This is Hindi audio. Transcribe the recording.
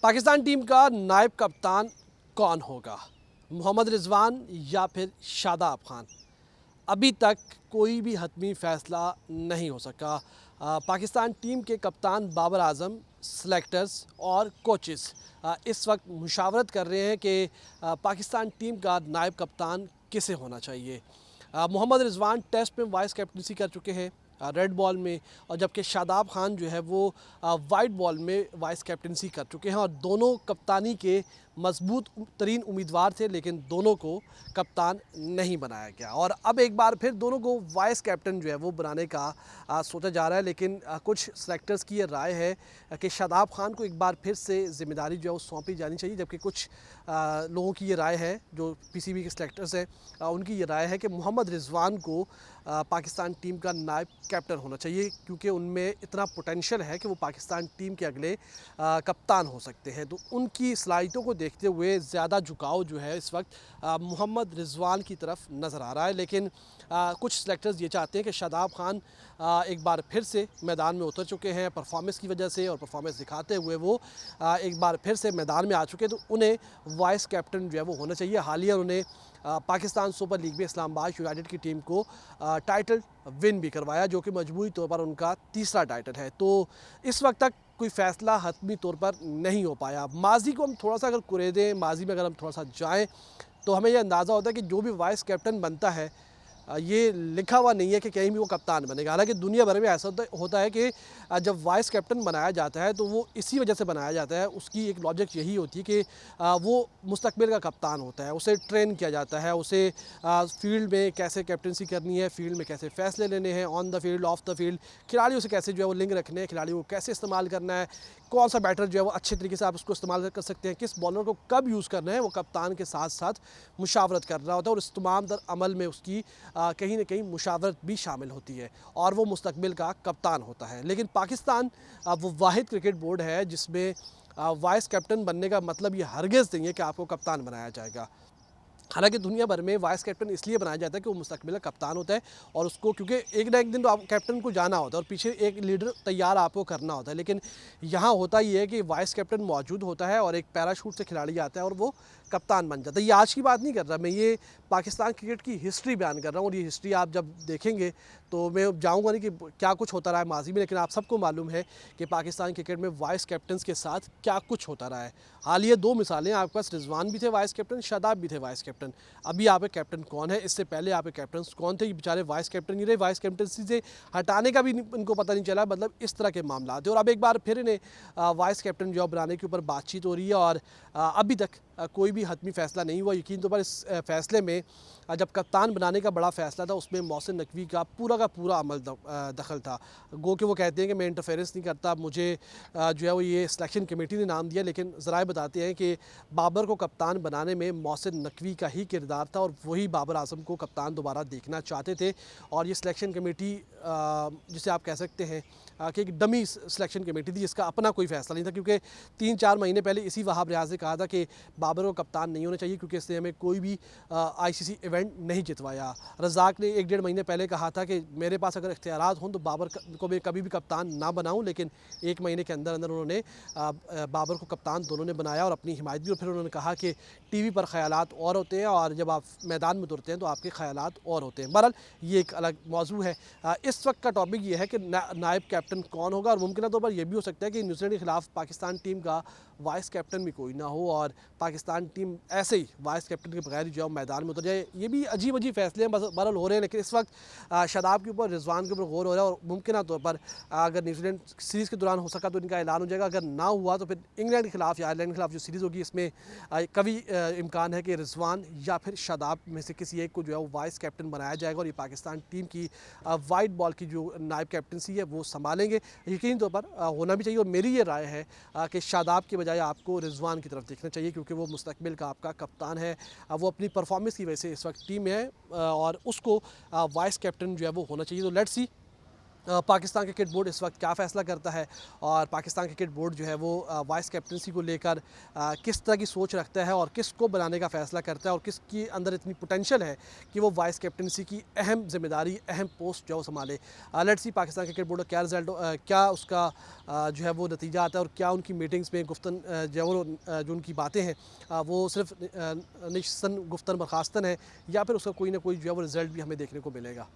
पाकिस्तान टीम का नायब कप्तान कौन होगा? मोहम्मद रिजवान या फिर शादाब खान? अभी तक कोई भी हतमी फ़ैसला नहीं हो सका। पाकिस्तान टीम के कप्तान बाबर आजम, सेलेक्टर्स और कोचेस इस वक्त मुशावरत कर रहे हैं कि पाकिस्तान टीम का नायब कप्तान किसे होना चाहिए। मोहम्मद रिजवान टेस्ट में वाइस कैप्टनसी कर चुके हैं रेड बॉल में, और जबकि शादाब खान जो है वो वाइट बॉल में वाइस कैप्टनसी कर चुके हैं, और दोनों कप्तानी के मजबूत तरीन उम्मीदवार थे, लेकिन दोनों को कप्तान नहीं बनाया गया। और अब एक बार फिर दोनों को वाइस कैप्टन जो है वो बनाने का सोचा जा रहा है, लेकिन कुछ सेलेक्टर्स की ये राय है कि शादाब खान को एक बार फिर से जिम्मेदारी जो है वो सौंपी जानी चाहिए, जबकि कुछ लोगों की ये राय है, जो पीसीबी के सेलेक्टर्स हैं उनकी ये राय है कि मोहम्मद रिजवान को पाकिस्तान टीम का नायब कैप्टन होना चाहिए, क्योंकि उनमें इतना पोटेंशियल है कि वो पाकिस्तान टीम के अगले कप्तान हो सकते हैं। तो उनकी सलाहियतों को देखते हुए ज़्यादा झुकाव जो है इस वक्त मोहम्मद रिजवान की तरफ नज़र आ रहा है, लेकिन कुछ सेलेक्टर्स ये चाहते हैं कि शादाब खान एक बार फिर से मैदान में उतर चुके हैं परफॉर्मेंस की वजह से, और परफॉर्मेंस दिखाते हुए वो एक बार फिर से मैदान में आ चुके हैं, तो उन्हें वाइस कैप्टन जो है वो होना चाहिए। हालिया उन्हें पाकिस्तान सुपर लीग में इस्लामाबाद यूनाइटेड की टीम को टाइटल विन भी करवाया, जो कि मजबूरी तौर पर उनका तीसरा टाइटल है। तो इस वक्त तक कोई फ़ैसला हतमी तौर पर नहीं हो पाया। माजी को हम थोड़ा सा अगर कुरेदें, माजी में अगर हम थोड़ा सा जाएँ, तो हमें यह अंदाज़ा होता है कि जो भी वाइस कैप्टन बनता है ये लिखा हुआ नहीं है कि कहीं भी वो कप्तान बनेगा। हालांकि दुनिया भर में ऐसा होता है कि जब वाइस कैप्टन बनाया जाता है तो वो इसी वजह से बनाया जाता है, उसकी एक लॉजिक यही होती है कि वो मुस्तकबिल का कप्तान होता है, उसे ट्रेन किया जाता है, उसे फील्ड में कैसे कैप्टनसी करनी है, फील्ड में कैसे फ़ैसले लेने हैं, on the field, of the field, खिलाड़ियों से कैसे जो है वो लिंक रखने हैं, खिलाड़ियों को कैसे इस्तेमाल करना है, कौन सा बैटर जो है वो अच्छे तरीके से आप उसको इस्तेमाल कर सकते हैं, किस बॉलर को कब यूज़ करना है, वो कप्तान के साथ साथ मुशावरत कर रहा होता है, और इस तमाम दर अमल में उसकी कहीं ना कहीं मुशावरत भी शामिल होती है, और वो मुस्तकबिल का कप्तान होता है। लेकिन पाकिस्तान वो वाहिद क्रिकेट बोर्ड है जिसमें वाइस कैप्टन बनने का मतलब ये हरगिज़ नहीं है कि आपको कप्तान बनाया जाएगा। हालांकि दुनिया भर में वाइस कैप्टन इसलिए बनाया जाता है कि वो मुस्तकबिल का कप्तान होता है, और उसको क्योंकि एक ना एक दिन तो आप कैप्टन को जाना होता है और पीछे एक लीडर तैयार आपको करना होता है। लेकिन यहाँ होता ये है कि वाइस कैप्टन मौजूद होता है और एक पैराशूट से खिलाड़ी आता है और वो कप्तान बन जाता है। ये आज की बात नहीं कर रहा मैं, ये पाकिस्तान क्रिकेट की हिस्ट्री बयान कर रहा हूँ, और ये हिस्ट्री आप जब देखेंगे तो मैं जाऊँगा नहीं कि क्या कुछ होता रहा है माजी में, लेकिन आप सबको मालूम है कि पाकिस्तान क्रिकेट में वाइस कैप्टन के साथ क्या कुछ होता रहा है। हालिया दो मिसालें आपके पास, रिजवान भी थे वाइस कैप्टन, शादाब भी थे वाइस कैप्टन। अभी यहाँ पे कैप्टन कौन है, इससे पहले यहाँ पे कैप्टन कौन थे, ये बेचारे वाइस कैप्टन नहीं रहे, वाइस कैप्टनसी से हटाने का भी इनको पता नहीं चला। मतलब इस तरह के मामला थे, और अब एक बार फिर इन्हें वाइस कैप्टन जॉब बनाने के ऊपर बातचीत हो रही है, और अभी तक कोई भी हतमी फ़ैसला नहीं हुआ। यकीन तौर पर इस फ़ैसले में जब कप्तान बनाने का बड़ा फ़ैसला था उसमें मोहसिन नकवी का पूरा अमल दखल था। गो कि वो कहते हैं कि मैं इंटरफेरेंस नहीं करता, मुझे जो है वो ये सिलेक्शन कमेटी ने नाम दिया, लेकिन ज़राए बताते हैं कि बाबर को कप्तान बनाने में मोहसिन नकवी का ही किरदार था, और वही बाबर आजम को कप्तान दोबारा देखना चाहते थे। और ये सिलेक्शन कमेटी जिसे आप कह सकते हैं कि एक डमी सिलेक्शन कमेटी थी, जिसका अपना कोई फ़ैसला नहीं था, क्योंकि 3-4 महीने पहले इसी वहाब रियाज ने कहा था कि बाबर को कप्तान नहीं होना चाहिए क्योंकि इसने हमें कोई भी आईसीसी इवेंट नहीं जितवाया। रज़ाक ने 1-1.5 महीने पहले कहा था कि मेरे पास अगर इख्तियारात हों तो बाबर को मैं कभी भी कप्तान ना बनाऊं, लेकिन 1 महीने के अंदर अंदर उन्होंने बाबर को कप्तान दोनों ने बनाया और अपनी हिमायत भी। और फिर उन्होंने कहा कि टीवी पर ख़यालात और होते हैं और जब आप मैदान में उतरते हैं तो आपके ख़यालात और होते हैं। बहरहाल ये एक अलग मौजू है। इस वक्त का टॉपिक ये है कि नायब कैप्टन कौन होगा, और मुमकिन तौर पर यह भी हो सकता है कि न्यूजीलैंड के ख़िलाफ़ पाकिस्तान टीम का वाइस कैप्टन भी कोई ना हो, और पाकिस्तान टीम ऐसे ही वाइस कैप्टन के बगैर जो मैदान में उतर जाए। ये भी अजीब फैसले हैं बहरहाल हो रहे हैं, लेकिन इस वक्त शादाब के ऊपर, रिजवान के ऊपर गौर हो रहा है, और मुमकिन तौर पर अगर न्यूजीलैंड सीरीज़ के दौरान हो सका तो इनका ऐलान हो जाएगा। अगर ना हुआ तो फिर इंग्लैंड के खिलाफ या आयरलैंड के खिलाफ जो सीरीज़ होगी, इसमें कभी इम्कान है कि रिजवान या फिर शादाब में से किसी एक को जो है वो वाइस कैप्टन बनाया जाएगा, और ये पाकिस्तान टीम की वाइट बॉल की जो नायब कैप्टनसी है वो संभालेंगे। यकीन तौर पर होना भी चाहिए, और मेरी ये राय है कि शादाब के बजाय आपको रिजवान की तरफ देखना चाहिए, क्योंकि वो मुस्तकबिल का आपका कप्तान है। वो अपनी परफॉर्मेंस की वजह से इस वक्त टीम में है, और उसको वाइस कैप्टन जो है वो होना चाहिए। तो let's see Pakistan cricket board इस वक्त क्या फ़ैसला करता है और पाकिस्तान क्रिकेट बोर्ड जो है वो वाइस कैप्टनसी को लेकर किस तरह की सोच रखता है और किसको बनाने का फ़ैसला करता है और किसकी अंदर इतनी पोटेंशियल है कि वो वाइस कैप्टनसी की अहम ज़िम्मेदारी, अहम पोस्ट जो है वो संभाले। Let's see Pakistan cricket board का क्या रिज़ल्ट, क्या उसका जो है वो नतीजा आता है और क्या उनकी मीटिंग्स में गुफ्तन जो है वो जो उनकी बातें हैं वो सिर्फ निशन गुफ्तन बर्खास्तन है या फिर उसका कोई ना कोई जो है वो रिज़ल्ट भी हमें देखने को मिलेगा।